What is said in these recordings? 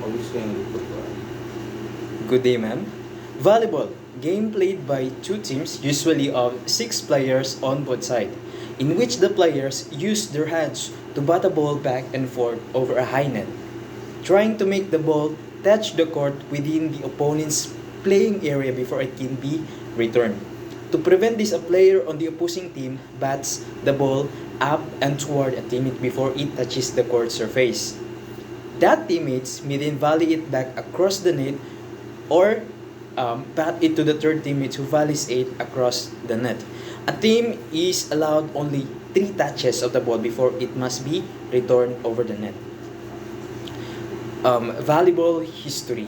Always can football. Good day, ma'am. Volleyball, game played by two teams, usually of six players on both sides, in which the players use their hands to bat a ball back and forth over a high net, trying to make the ball touch the court within the opponent's playing area before it can be returned. To prevent this, a player on the opposing team bats the ball up and toward a teammate before it touches the court surface. That teammates may then volley it back across the net or bat it to the third teammate who volleys it across the net. A team is allowed only 3 touches of the ball before it must be returned over the net. Volleyball history.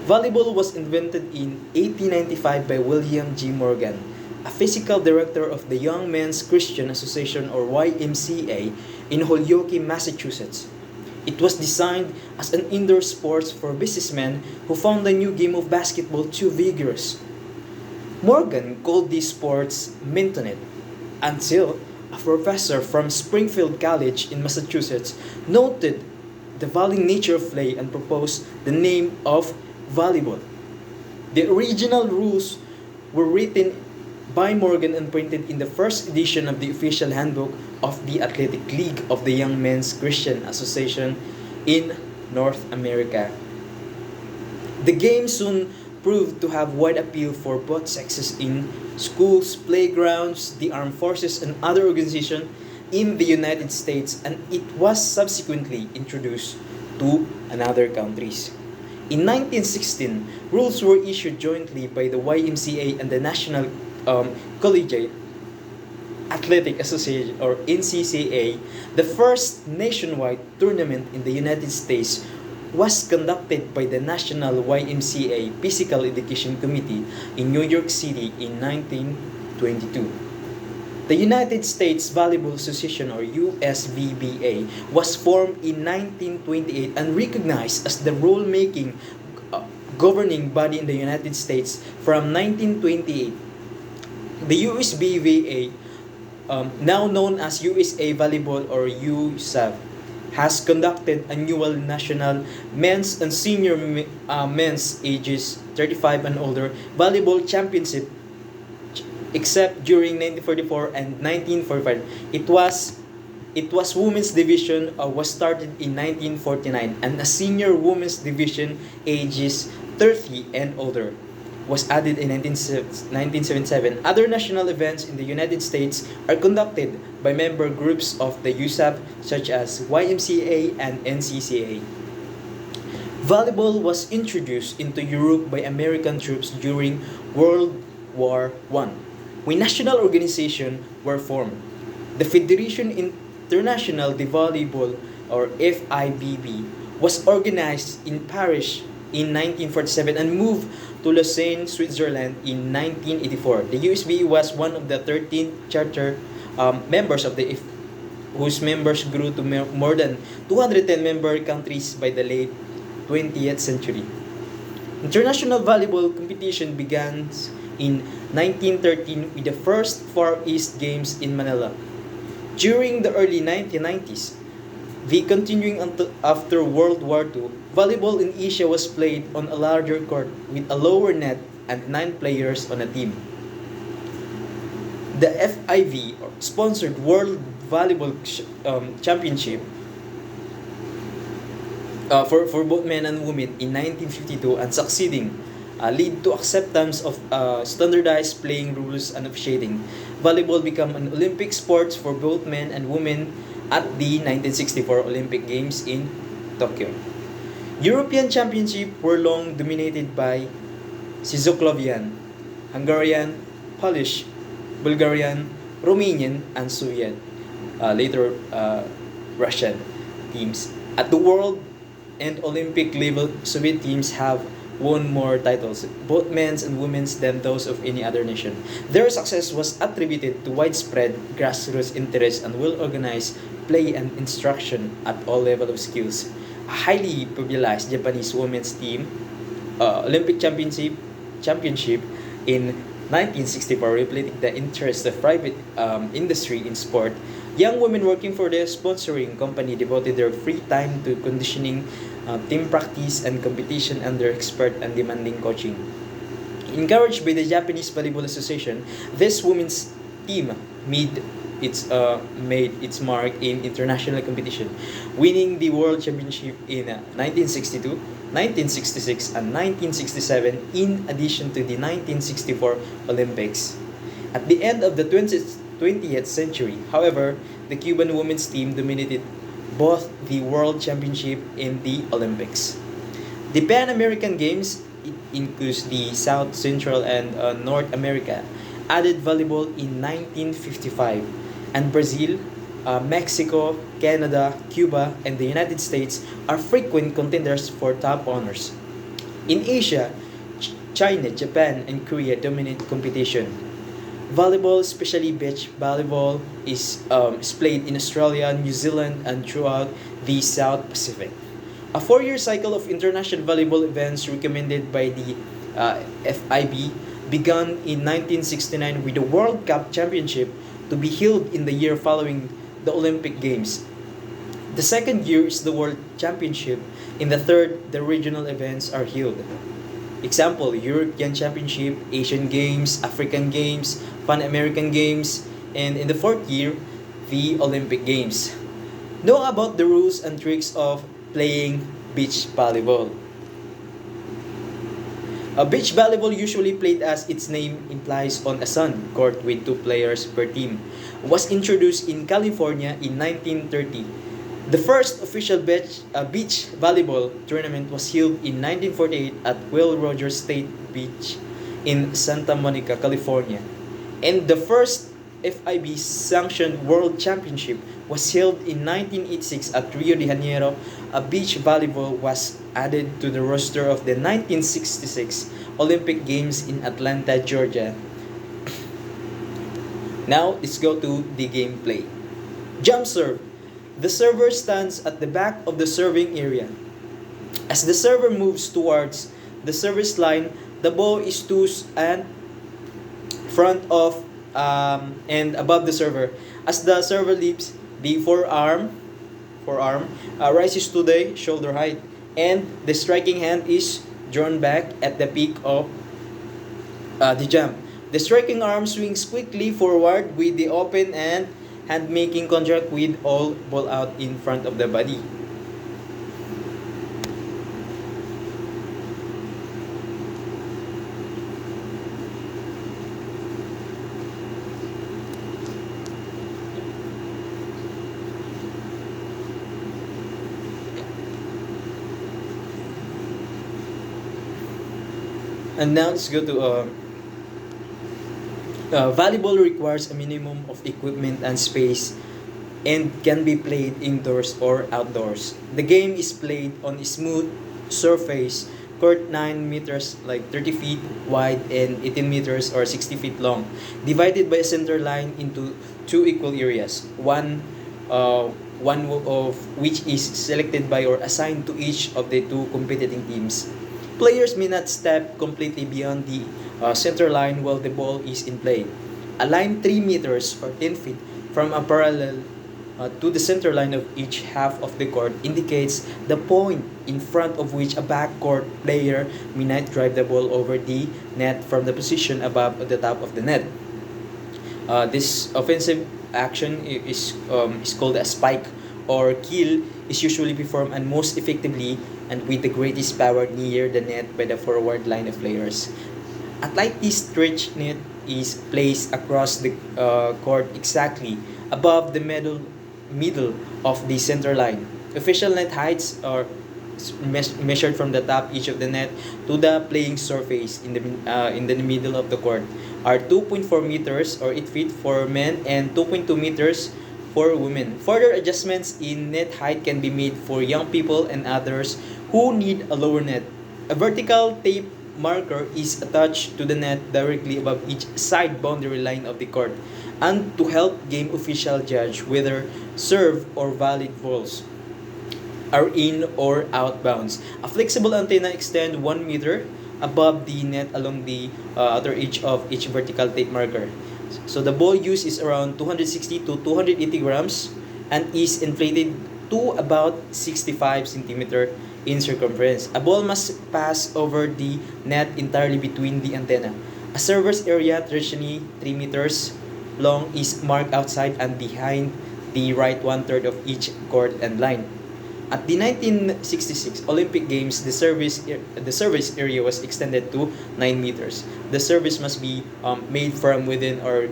Volleyball was invented in 1895 by William G. Morgan, a physical director of the Young Men's Christian Association or YMCA in Holyoke, Massachusetts. It was designed as an indoor sport for businessmen who found the new game of basketball too vigorous. Morgan called these sports mintonette until a professor from Springfield College in Massachusetts noted the volleying nature of play and proposed the name of volleyball. The original rules were written by Morgan and printed in the first edition of the official handbook of the Athletic League of the Young Men's Christian Association in North America. The game soon proved to have wide appeal for both sexes in schools, playgrounds, the armed forces, and other organizations in the United States, and it was subsequently introduced to another countries. In 1916, rules were issued jointly by the YMCA and the National Collegiate Athletic Association or NCCA. The first nationwide tournament in the United States was conducted by the National YMCA Physical Education Committee in New York City in 1922. The United States Volleyball Association or USVBA was formed in 1928 and recognized as the rule-making governing body in the United States from 1928. The USVBA, now known as USA Volleyball or USAV, has conducted annual national men's and senior men's ages 35 and older volleyball championship except during 1944 and 1945. It was women's division was started in 1949 and a senior women's division ages 30 and older was added in 1977. Other national events in the United States are conducted by member groups of the USAP such as YMCA and NCCA. Volleyball was introduced into Europe by American troops during World War I, when national organizations were formed. The Federation Internationale de Volleyball or FIVB was organized in Paris in 1947 and moved to Lausanne, Switzerland in 1984. The USB was one of the 13 charter members of the whose members grew to more than 210 member countries by the late 20th century. International volleyball competition began in 1913 with the first Far East Games in Manila. During the early 1990s, continuing until after World War II, volleyball in Asia was played on a larger court with a lower net and 9 players on a team. The FIV sponsored World Volleyball Championship for both men and women in 1952 and succeeding lead to acceptance of standardized playing rules and officiating. Volleyball became an Olympic sport for both men and women at the 1964 Olympic Games in Tokyo. European championships were long dominated by Czechoslovakian, Hungarian, Polish, Bulgarian, Romanian, and Soviet, later Russian teams. At the world and Olympic level, Soviet teams have won more titles, both men's and women's, than those of any other nation. Their success was attributed to widespread grassroots interest and well-organized play and instruction at all levels of skills. A highly publicized Japanese women's team Olympic championship in 1964 reflecting the interest of private industry in sport Young women working for the sponsoring company devoted their free time to conditioning, team practice, and competition under expert and demanding coaching. Encouraged by the Japanese Volleyball Association, this women's team made its mark in international competition, winning the World Championship in 1962, 1966, and 1967, in addition to the 1964 Olympics. At the end of the 20th century, however, the Cuban women's team dominated both the World Championship and the Olympics. The Pan American Games, it includes the South, Central, and North America, added volleyball in 1955, and Brazil, Mexico, Canada, Cuba, and the United States are frequent contenders for top honors. In Asia, China, Japan, and Korea dominate competition. Volleyball, especially beach volleyball, is played in Australia, New Zealand, and throughout the South Pacific. A four-year cycle of international volleyball events recommended by the FIB began in 1969 with the World Cup Championship to be held in the year following the Olympic Games. The second year is the World Championship. In the third, the regional events are held. Example, European Championship, Asian Games, African Games, Pan American Games, and in the fourth year, the Olympic Games. Know about the rules and tricks of playing beach volleyball. A beach volleyball, usually played as its name implies on a sand court with two players per team, was introduced in California in 1930. The first official beach volleyball tournament was held in 1948 at Will Rogers State Beach in Santa Monica, California. And the first FIB sanctioned World Championship was held in 1986 at Rio de Janeiro. A beach volleyball was added to the roster of the 1966 Olympic Games in Atlanta, Georgia. Now, let's go to the gameplay. Jump serve. The server stands at the back of the serving area. As the server moves towards the service line, the ball is tossed and front of and above the server. As the server leaps, the forearm rises to the shoulder height, and the striking hand is drawn back at the peak of the jump. The striking arm swings quickly forward with the open and hand making contact with all ball out in front of the body. And now let's go to volleyball requires a minimum of equipment and space and can be played indoors or outdoors. The game is played on a smooth surface, court 9 meters like 30 feet wide and 18 meters or 60 feet long, divided by a center line into two equal areas, one of which is selected by or assigned to each of the two competing teams. Players may not step completely beyond the center line while the ball is in play. A line 3 meters or 10 feet from a parallel to the center line of each half of the court indicates the point in front of which a backcourt player may not drive the ball over the net from the position above the top of the net. This offensive action is called a spike or kill, is usually performed and most effectively and with the greatest power near the net by the forward line of players. A tightly stretched net is placed across the court exactly above the middle of the center line. Official net heights are measured from the top edge of the net to the playing surface in the middle of the court are 2.4 meters or 8 feet for men and 2.2 meters for women. Further adjustments in net height can be made for young people and others who need a lower net. A vertical tape marker is attached to the net directly above each side boundary line of the court and to help game official judge whether serve or volley balls are in or out bounds. A flexible antenna extends 1 meter above the net along the outer edge of each vertical tape marker. So the ball used is around 260 to 280 grams and is inflated to about 65 centimeter in circumference. A ball must pass over the net entirely between the antenna. A server's area, traditionally 3 meters long, is marked outside and behind the right one-third of each court and line. At the 1966 Olympic Games, the service area was extended to 9 meters. The service must be made from within or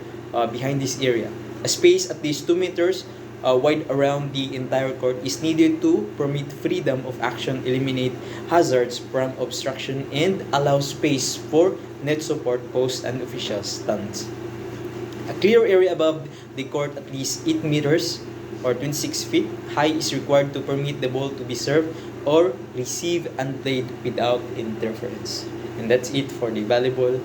behind this area. A space at least 2 meters wide around the entire court is needed to permit freedom of action, eliminate hazards from obstruction, and allow space for net support posts and official stands. A clear area above the court at least 8 meters or 26 feet high is required to permit the ball to be served or received and played without interference. And that's it for the volleyball